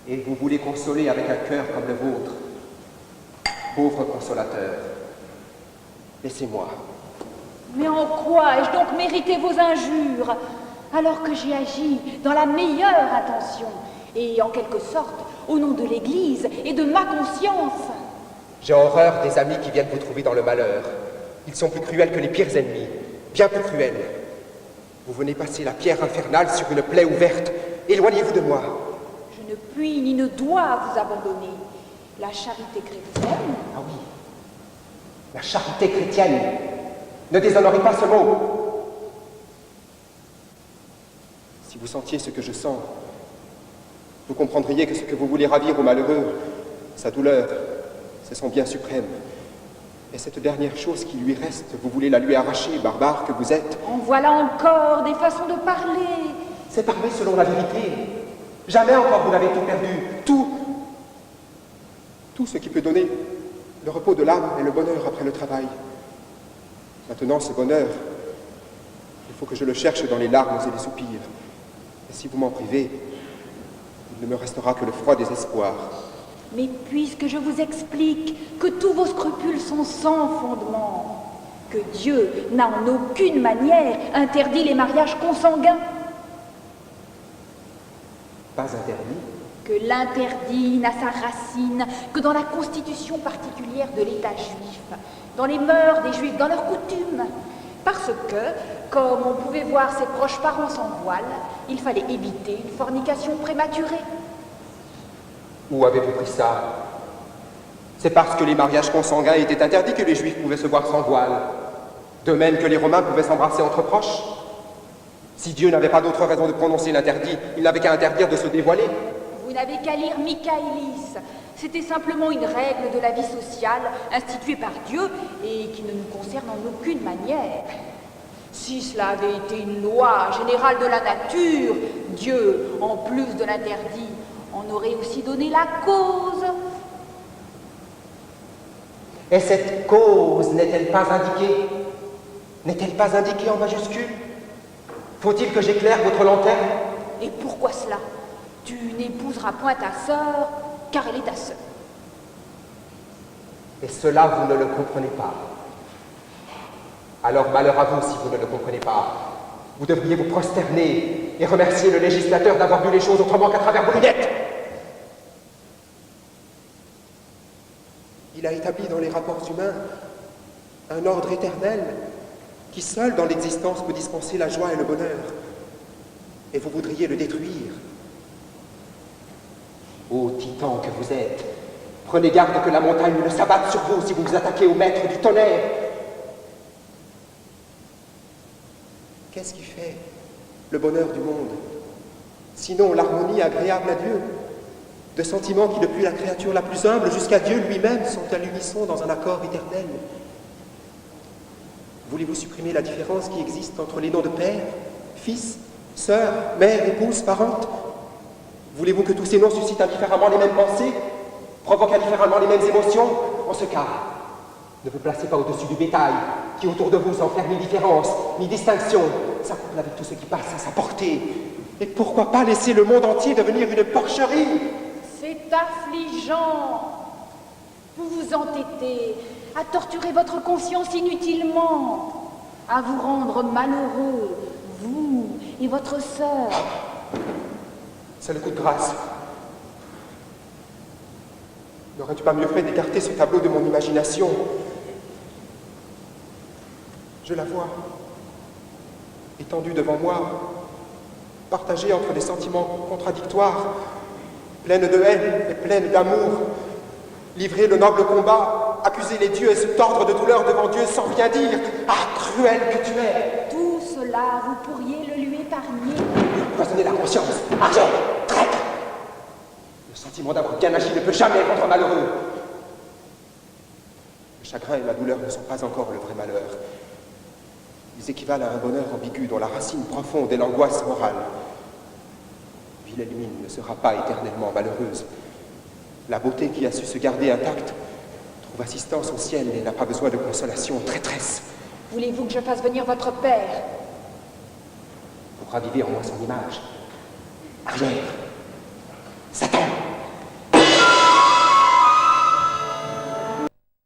Et vous voulez consoler avec un cœur comme le vôtre. Pauvre consolateur, laissez-moi. Mais en quoi ai-je donc mérité vos injures, alors que j'ai agi dans la meilleure intention, et en quelque sorte, au nom de l'Église et de ma conscience? J'ai horreur des amis qui viennent vous trouver dans le malheur. Ils sont plus cruels que les pires ennemis, bien plus cruels. Vous venez passer la pierre infernale sur une plaie ouverte. Éloignez-vous de moi. Je ne puis ni ne dois vous abandonner. La charité chrétienne... Ah oui, la charité chrétienne. Ne déshonorez pas ce mot. Si vous sentiez ce que je sens, vous comprendriez que ce que vous voulez ravir au malheureux, sa douleur, c'est son bien suprême. Et cette dernière chose qui lui reste, vous voulez la lui arracher, barbare que vous êtes. En voilà encore des façons de parler. C'est parler selon la vérité. Jamais encore vous n'avez tout perdu. Tout ce qui peut donner le repos de l'âme et le bonheur après le travail. Maintenant, ce bonheur, il faut que je le cherche dans les larmes et les soupirs. Et si vous m'en privez, il ne me restera que le froid désespoir. Mais puisque je vous explique que tous vos scrupules sont sans fondement, que Dieu n'a en aucune manière interdit les mariages consanguins. Pas interdit? Que l'interdit n'a sa racine que dans la constitution particulière de l'État juif, dans les mœurs des Juifs, dans leurs coutumes. Parce que, comme on pouvait voir ses proches parents sans voile, il fallait éviter une fornication prématurée. Où avez-vous pris ça? C'est parce que les mariages consanguins étaient interdits que les Juifs pouvaient se voir sans voile. De même que les Romains pouvaient s'embrasser entre proches. Si Dieu n'avait pas d'autre raison de prononcer l'interdit, il n'avait qu'à interdire de se dévoiler. Vous n'avez qu'à lire Michaélis. C'était simplement une règle de la vie sociale instituée par Dieu et qui ne nous concerne en aucune manière. Si cela avait été une loi générale de la nature, Dieu, en plus de l'interdit, en aurait aussi donné la cause. Et cette cause n'est-elle pas indiquée? N'est-elle pas indiquée en majuscule? Faut-il que j'éclaire votre lanterne? Et pourquoi cela? Tu n'épouseras point ta sœur, car elle est ta sœur. Et cela, vous ne le comprenez pas. Alors malheur à vous si vous ne le comprenez pas. Vous devriez vous prosterner et remercier le législateur d'avoir vu les choses autrement qu'à travers vos lunettes. Il a établi dans les rapports humains un ordre éternel qui seul dans l'existence peut dispenser la joie et le bonheur. Et vous voudriez le détruire. Ô titan que vous êtes, prenez garde que la montagne ne s'abatte sur vous si vous vous attaquez au maître du tonnerre. Qu'est-ce qui fait le bonheur du monde, sinon l'harmonie agréable à Dieu, de sentiments qui, depuis la créature la plus humble jusqu'à Dieu lui-même, sont à l'unisson dans un accord éternel? Voulez-vous supprimer la différence qui existe entre les noms de père, fils, sœur, mère, épouse, parente? Voulez-vous que tous ces noms suscitent indifféremment les mêmes pensées, provoquent indifféremment les mêmes émotions? En ce cas, ne vous placez pas au-dessus du bétail, qui autour de vous sans faire ni différence, ni distinction, s'accouple avec tout ce qui passe à sa portée. Et pourquoi pas laisser le monde entier devenir une porcherie? C'est affligeant. Vous vous entêtez à torturer votre conscience inutilement, à vous rendre malheureux, vous et votre sœur. C'est le coup de grâce. N'aurais-tu pas mieux fait d'écarter ce tableau de mon imagination? Je la vois, étendue devant moi, partagée entre des sentiments contradictoires, pleine de haine et pleine d'amour, livrer le noble combat, accuser les dieux et se tordre de douleur devant Dieu sans rien dire. Ah, cruel que tu es! Tout cela, vous pourriez le lui épargner. Poisonner la conscience, argent, traître! Le sentiment d'avoir bien agi ne peut jamais rendre malheureux. Le chagrin et la douleur ne sont pas encore le vrai malheur. Ils équivalent à un bonheur ambigu dont la racine profonde est l'angoisse morale. Wilhelmine ne sera pas éternellement malheureuse. La beauté qui a su se garder intacte trouve assistance au ciel et n'a pas besoin de consolation, traîtresse. Voulez-vous que je fasse venir votre père? Pour raviver en moi son image. Arrière.